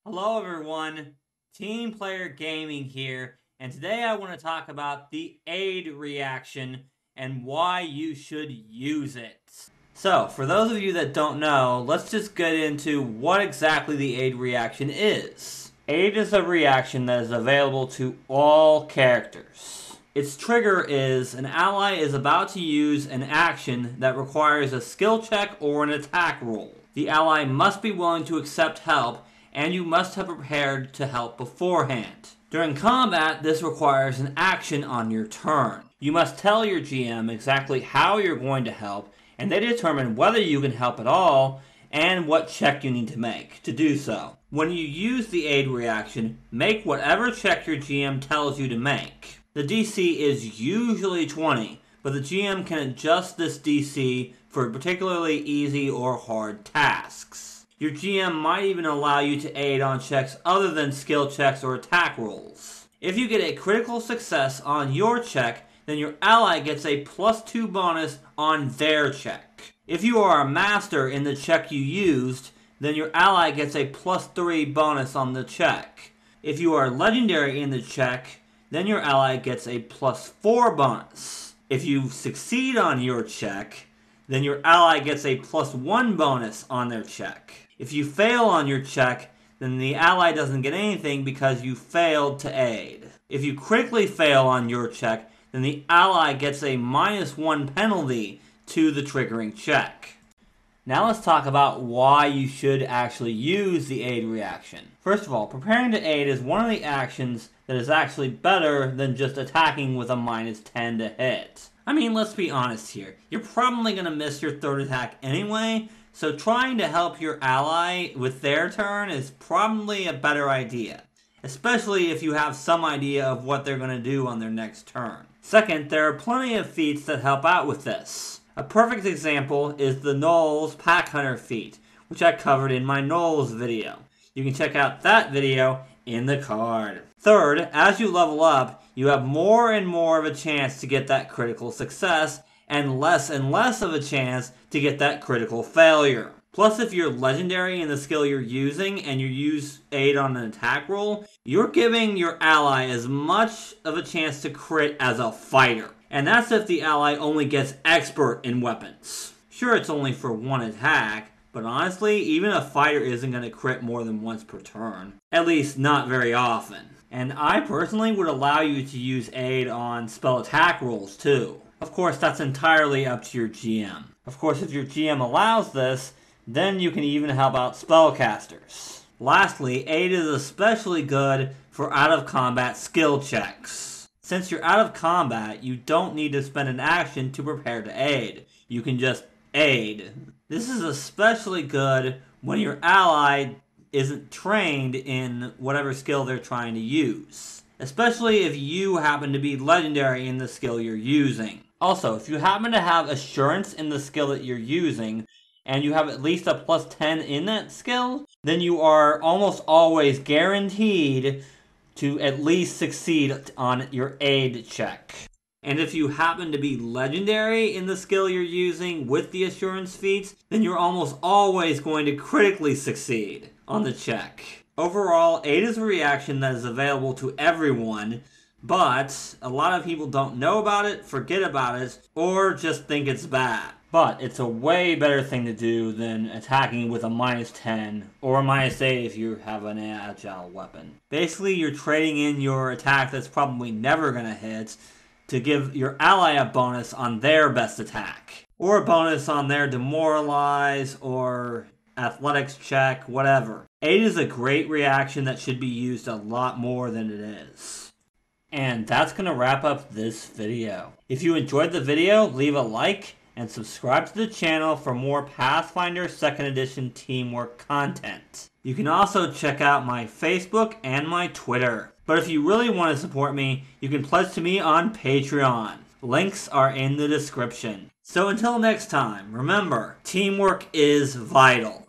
Hello everyone, Team Player Gaming here, and today I want to talk about the aid reaction and why you should use it. So, for those of you that don't know, let's just get into what exactly the aid reaction is. Aid is a reaction that is available to all characters. Its trigger is an ally is about to use an action that requires a skill check or an attack roll. The ally must be willing to accept help, and you must have prepared to help beforehand. During combat, this requires an action on your turn. You must tell your GM exactly how you're going to help, and they determine whether you can help at all and what check you need to make to do so. When you use the aid reaction, make whatever check your GM tells you to make. The DC is usually 20, but the GM can adjust this DC for particularly easy or hard tasks. Your GM might even allow you to aid on checks other than skill checks or attack rolls. If you get a critical success on your check, then your ally gets a +2 bonus on their check. If you are a master in the check you used, then your ally gets a +3 bonus on the check. If you are legendary in the check, then your ally gets a +4 bonus. If you succeed on your check, then your ally gets a +1 bonus on their check. If you fail on your check, then the ally doesn't get anything because you failed to aid. If you critically fail on your check, then the ally gets a -1 penalty to the triggering check. Now let's talk about why you should actually use the aid reaction. First of all, preparing to aid is one of the actions that is actually better than just attacking with a -10 to hit. I mean, let's be honest here. You're probably going to miss your third attack anyway, so trying to help your ally with their turn is probably a better idea, especially if you have some idea of what they're going to do on their next turn. Second, there are plenty of feats that help out with this. A perfect example is the Gnolls Pack Hunter feat, which I covered in my Gnolls video. You can check out that video in the card. Third, as you level up, you have more and more of a chance to get that critical success, and less of a chance to get that critical failure. Plus, if you're legendary in the skill you're using and you use aid on an attack roll, you're giving your ally as much of a chance to crit as a fighter. And that's if the ally only gets expert in weapons. Sure, it's only for one attack, but honestly, even a fighter isn't going to crit more than once per turn. At least, not very often. And I personally would allow you to use aid on spell attack rolls too. Of course, that's entirely up to your GM. Of course, if your GM allows this, then you can even help out spellcasters. Lastly, aid is especially good for out-of-combat skill checks. Since you're out of combat, you don't need to spend an action to prepare to aid. You can just aid. This is especially good when your ally isn't trained in whatever skill they're trying to use, especially if you happen to be legendary in the skill you're using. Also, if you happen to have assurance in the skill that you're using, and you have at least a +10 in that skill, then you are almost always guaranteed to at least succeed on your aid check. And if you happen to be legendary in the skill you're using with the assurance feats, then you're almost always going to critically succeed on the check. Overall, aid is a reaction that is available to everyone, but a lot of people don't know about it, forget about it, or just think it's bad. But it's a way better thing to do than attacking with a -10 or a -8 if you have an agile weapon. Basically, you're trading in your attack that's probably never going to hit to give your ally a bonus on their best attack, or a bonus on their demoralize or athletics check, whatever. Aid is a great reaction that should be used a lot more than it is. And that's going to wrap up this video. If you enjoyed the video, leave a like and subscribe to the channel for more Pathfinder 2nd Edition teamwork content. You can also check out my Facebook and my Twitter. But if you really want to support me, you can pledge to me on Patreon. Links are in the description. So until next time, remember, teamwork is vital.